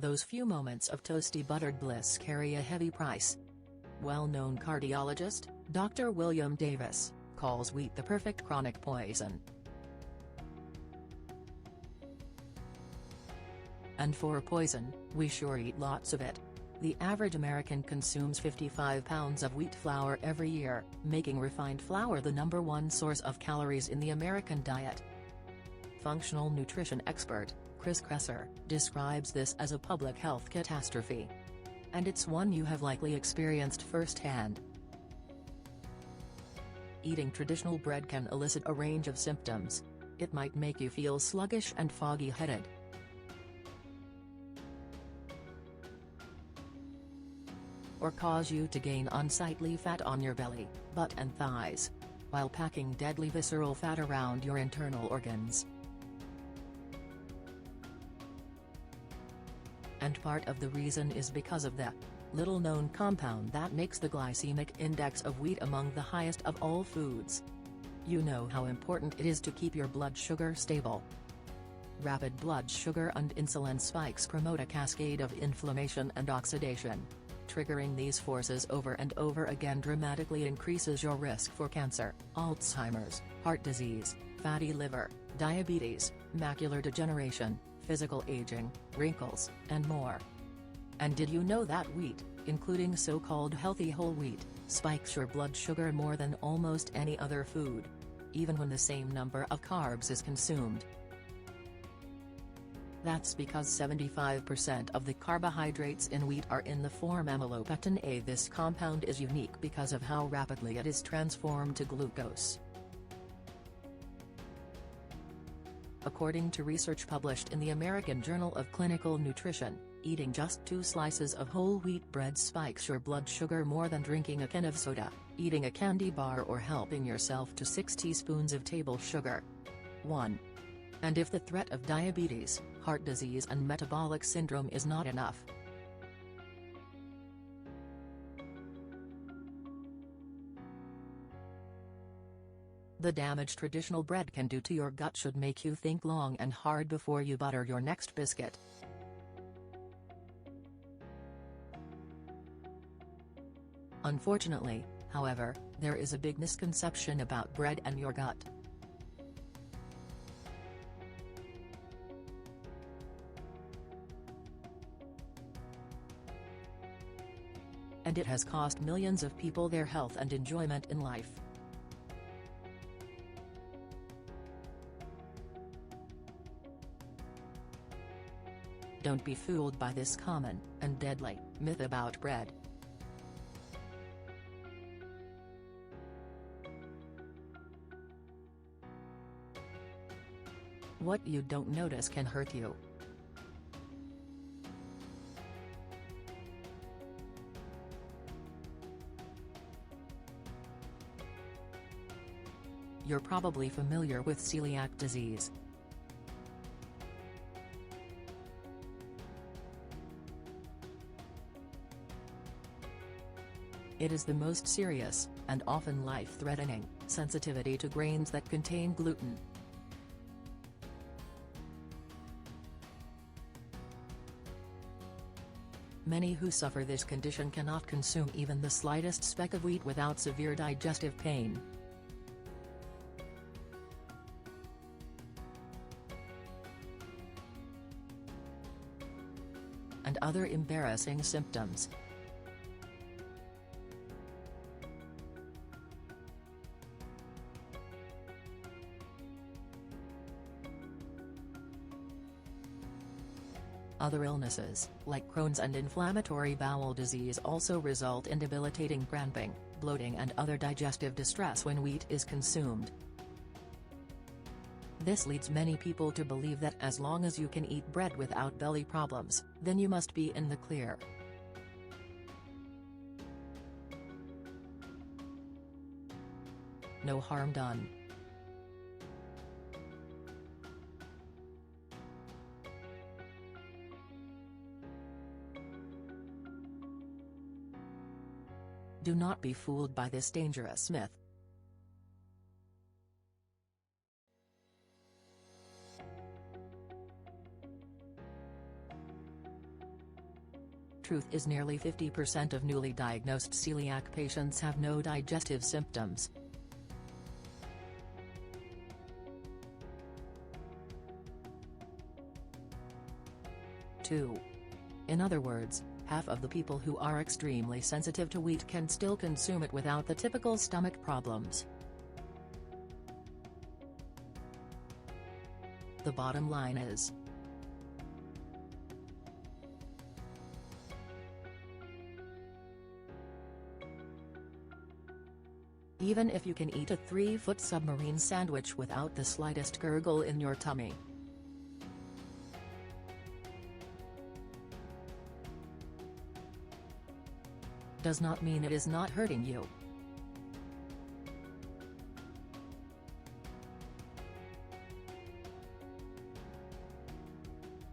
those few moments of toasty buttered bliss carry a heavy price. Well-known cardiologist, Dr. William Davis, calls wheat the perfect chronic poison. And for poison, we sure eat lots of it. The average American consumes 55 pounds of wheat flour every year, making refined flour the #1 source of calories in the American diet. Functional nutrition expert, Chris Kresser, describes this as a public health catastrophe. And it's one you have likely experienced firsthand. Eating traditional bread can elicit a range of symptoms. It might make you feel sluggish and foggy-headed. Or cause you to gain unsightly fat on your belly, butt and thighs, while packing deadly visceral fat around your internal organs. And part of the reason is because of the little-known compound that makes the glycemic index of wheat among the highest of all foods. You know how important it is to keep your blood sugar stable. Rapid blood sugar and insulin spikes promote a cascade of inflammation and oxidation. Triggering these forces over and over again dramatically increases your risk for cancer, Alzheimer's, heart disease, fatty liver, diabetes, macular degeneration, physical aging, wrinkles, and more. And did you know that wheat, including so-called healthy whole wheat, spikes your blood sugar more than almost any other food, even when the same number of carbs is consumed? That's because 75% of the carbohydrates in wheat are in the form amylopectin A. This compound is unique because of how rapidly it is transformed to glucose. According to research published in the American Journal of Clinical Nutrition, eating just 2 slices of whole wheat bread spikes your blood sugar more than drinking a can of soda, eating a candy bar, or helping yourself to 6 teaspoons of table sugar. 1. And if the threat of diabetes, heart disease and metabolic syndrome is not enough, the damage traditional bread can do to your gut should make you think long and hard before you butter your next biscuit. Unfortunately, however, there is a big misconception about bread and your gut. And it has cost millions of people their health and enjoyment in life. Don't be fooled by this common, and deadly, myth about bread. What you don't notice can hurt you. You're probably familiar with celiac disease. It is the most serious, and often life-threatening, sensitivity to grains that contain gluten. Many who suffer this condition cannot consume even the slightest speck of wheat without severe digestive pain. And other embarrassing symptoms. Other illnesses, like Crohn's and inflammatory bowel disease, also result in debilitating cramping, bloating and other digestive distress when wheat is consumed. This leads many people to believe that as long as you can eat bread without belly problems, then you must be in the clear. No harm done. Do not be fooled by this dangerous myth. truth is nearly 50% of newly diagnosed celiac patients have no digestive symptoms. In other words, half of the people who are extremely sensitive to wheat can still consume it without the typical stomach problems. The bottom line is, even if you can eat a 3-foot submarine sandwich without the slightest gurgle in your tummy, does not mean it is not hurting you.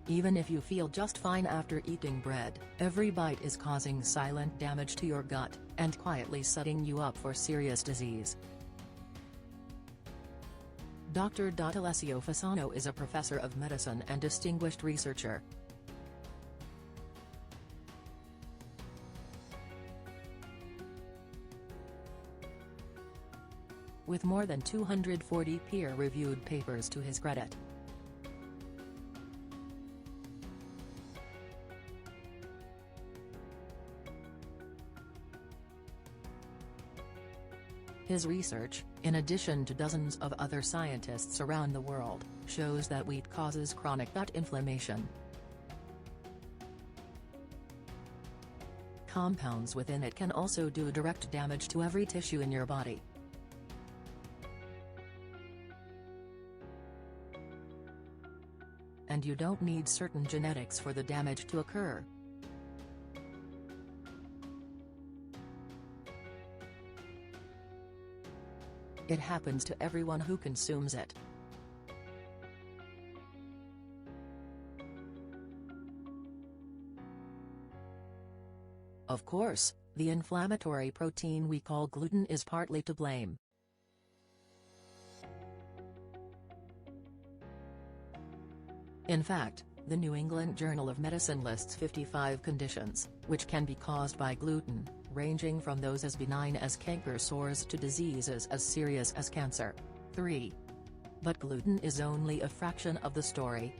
Even if you feel just fine after eating bread, every bite is causing silent damage to your gut, and quietly setting you up for serious disease. Dr. Alessio Fasano is a professor of medicine and distinguished researcher. With more than 240 peer-reviewed papers to his credit. His research, in addition to dozens of other scientists around the world, shows that wheat causes chronic gut inflammation. Compounds within it can also do direct damage to every tissue in your body. And you don't need certain genetics for the damage to occur. It happens to everyone who consumes it. Of course, the inflammatory protein we call gluten is partly to blame. In fact, the New England Journal of Medicine lists 55 conditions, which can be caused by gluten, ranging from those as benign as canker sores to diseases as serious as cancer. 3. But gluten is only a fraction of the story.